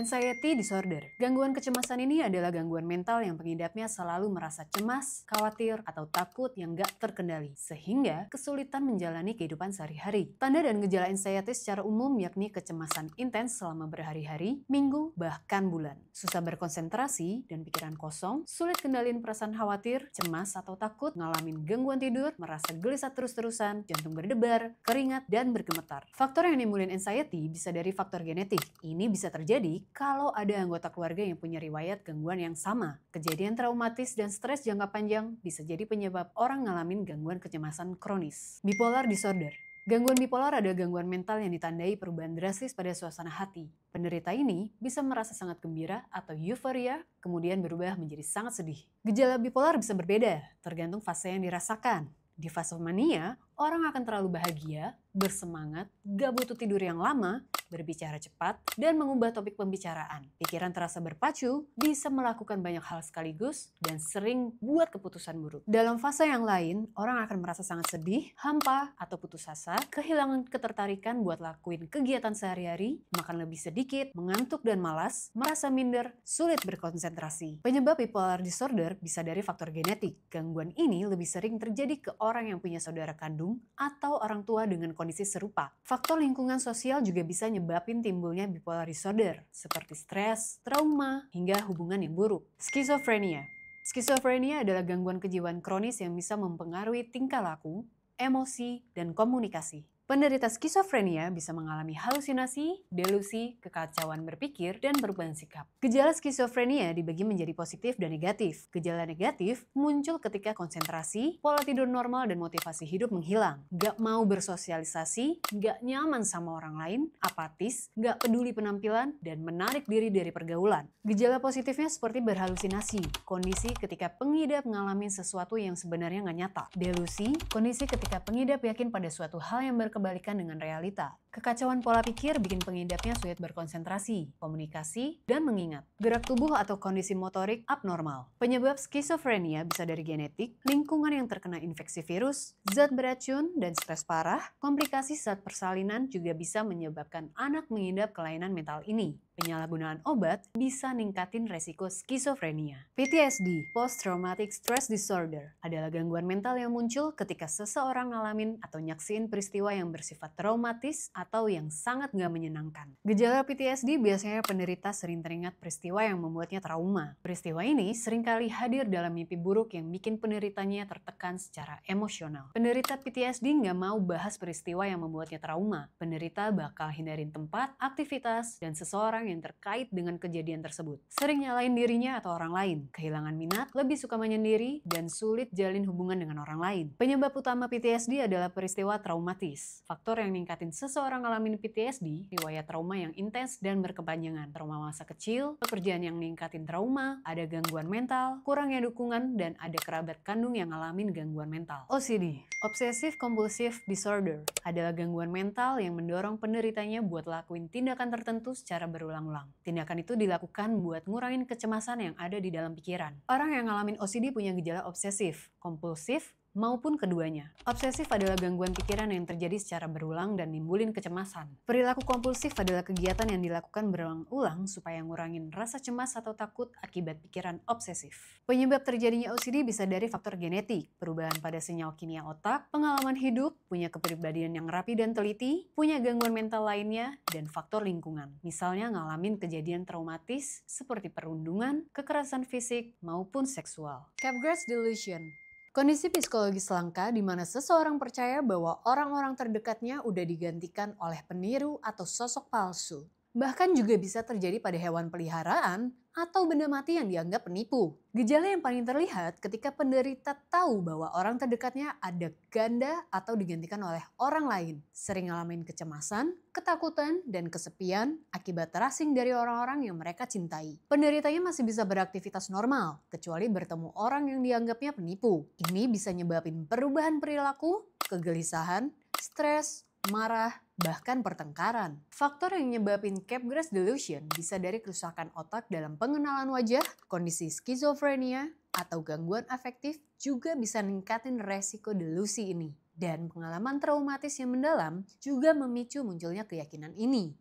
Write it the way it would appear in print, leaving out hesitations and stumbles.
Anxiety disorder. Gangguan kecemasan ini adalah gangguan mental yang pengidapnya selalu merasa cemas, khawatir, atau takut yang gak terkendali, sehingga kesulitan menjalani kehidupan sehari-hari. Tanda dan gejala anxiety secara umum yakni kecemasan intens selama berhari-hari, minggu, bahkan bulan. Susah berkonsentrasi dan pikiran kosong, sulit kendaliin perasaan khawatir, cemas atau takut, ngalamin gangguan tidur, merasa gelisah terus-terusan, jantung berdebar, keringat, dan bergemetar. Faktor yang nimbulin anxiety bisa dari faktor genetik. Ini bisa terjadi kalau ada anggota keluarga yang punya riwayat gangguan yang sama. Kejadian traumatis dan stres jangka panjang bisa jadi penyebab orang ngalamin gangguan kecemasan kronis. Bipolar disorder. Gangguan bipolar adalah gangguan mental yang ditandai perubahan drastis pada suasana hati. Penderita ini bisa merasa sangat gembira atau euforia, kemudian berubah menjadi sangat sedih. Gejala bipolar bisa berbeda, tergantung fase yang dirasakan. Di fase mania, orang akan terlalu bahagia, bersemangat, gak butuh tidur yang lama, berbicara cepat, dan mengubah topik pembicaraan. Pikiran terasa berpacu, bisa melakukan banyak hal sekaligus, dan sering buat keputusan buruk. Dalam fase yang lain, orang akan merasa sangat sedih, hampa, atau putus asa, kehilangan ketertarikan buat lakuin kegiatan sehari-hari, makan lebih sedikit, mengantuk dan malas, merasa minder, sulit berkonsentrasi. Penyebab bipolar disorder bisa dari faktor genetik. Gangguan ini lebih sering terjadi ke orang yang punya saudara kandung atau orang tua dengan kondisi serupa. Faktor lingkungan sosial juga bisa nyebabin timbulnya bipolar disorder, seperti stres, trauma, hingga hubungan yang buruk. Skizofrenia. Skizofrenia adalah gangguan kejiwaan kronis yang bisa mempengaruhi tingkah laku, emosi, dan komunikasi. Penderita skizofrenia bisa mengalami halusinasi, delusi, kekacauan berpikir, dan perubahan sikap. Gejala skizofrenia dibagi menjadi positif dan negatif. Gejala negatif muncul ketika konsentrasi, pola tidur normal, dan motivasi hidup menghilang. Gak mau bersosialisasi, gak nyaman sama orang lain, apatis, gak peduli penampilan, dan menarik diri dari pergaulan. Gejala positifnya seperti berhalusinasi, kondisi ketika pengidap mengalami sesuatu yang sebenarnya gak nyata. Delusi, kondisi ketika pengidap yakin pada suatu hal yang berkebalikan dengan realita. Kekacauan pola pikir bikin pengidapnya sulit berkonsentrasi, komunikasi, dan mengingat. Gerak tubuh atau kondisi motorik abnormal. Penyebab skizofrenia bisa dari genetik, lingkungan yang terkena infeksi virus, zat beracun, dan stres parah. Komplikasi saat persalinan juga bisa menyebabkan anak mengidap kelainan mental ini. Penyalahgunaan obat bisa ningkatin resiko skizofrenia. PTSD, Post Traumatic Stress Disorder, adalah gangguan mental yang muncul ketika seseorang ngalamin atau nyaksiin peristiwa yang bersifat traumatis atau yang sangat gak menyenangkan. Gejala PTSD biasanya penderita sering teringat peristiwa yang membuatnya trauma. Peristiwa ini seringkali hadir dalam mimpi buruk yang bikin penderitanya tertekan secara emosional. Penderita PTSD gak mau bahas peristiwa yang membuatnya trauma. Penderita bakal hindarin tempat, aktivitas, dan seseorang yang terkait dengan kejadian tersebut. Sering nyalain dirinya atau orang lain, kehilangan minat, lebih suka menyendiri, dan sulit jalin hubungan dengan orang lain. Penyebab utama PTSD adalah peristiwa traumatis. Faktor yang ningkatin seseorang ngalamin PTSD, riwayat trauma yang intens dan berkepanjangan, trauma masa kecil, pekerjaan yang ningkatin trauma, ada gangguan mental, kurangnya dukungan, dan ada kerabat kandung yang ngalamin gangguan mental. OCD, Obsessive Compulsive Disorder, adalah gangguan mental yang mendorong penderitanya buat lakuin tindakan tertentu secara berulang-ulang. Tindakan itu dilakukan buat ngurangin kecemasan yang ada di dalam pikiran. Orang yang ngalamin OCD punya gejala obsesif, kompulsif, maupun keduanya. Obsesif adalah gangguan pikiran yang terjadi secara berulang dan nimbulin kecemasan. Perilaku kompulsif adalah kegiatan yang dilakukan berulang-ulang supaya ngurangin rasa cemas atau takut akibat pikiran obsesif. Penyebab terjadinya OCD bisa dari faktor genetik, perubahan pada senyawa kimia otak, pengalaman hidup, punya kepribadian yang rapi dan teliti, punya gangguan mental lainnya, dan faktor lingkungan. Misalnya ngalamin kejadian traumatis seperti perundungan, kekerasan fisik, maupun seksual. Capgras Delusion, kondisi psikologis langka di mana seseorang percaya bahwa orang-orang terdekatnya udah digantikan oleh peniru atau sosok palsu. Bahkan juga bisa terjadi pada hewan peliharaan atau benda mati yang dianggap penipu. Gejala yang paling terlihat ketika penderita tahu bahwa orang terdekatnya ada ganda atau digantikan oleh orang lain. Sering ngalamin kecemasan, ketakutan, dan kesepian akibat terasing dari orang-orang yang mereka cintai. Penderitanya masih bisa beraktivitas normal, kecuali bertemu orang yang dianggapnya penipu. Ini bisa nyebabin perubahan perilaku, kegelisahan, stres, marah, bahkan pertengkaran. Faktor yang nyebabin Capgras Delusion bisa dari kerusakan otak dalam pengenalan wajah, kondisi skizofrenia, atau gangguan afektif juga bisa ningkatin resiko delusi ini. Dan pengalaman traumatis yang mendalam juga memicu munculnya keyakinan ini.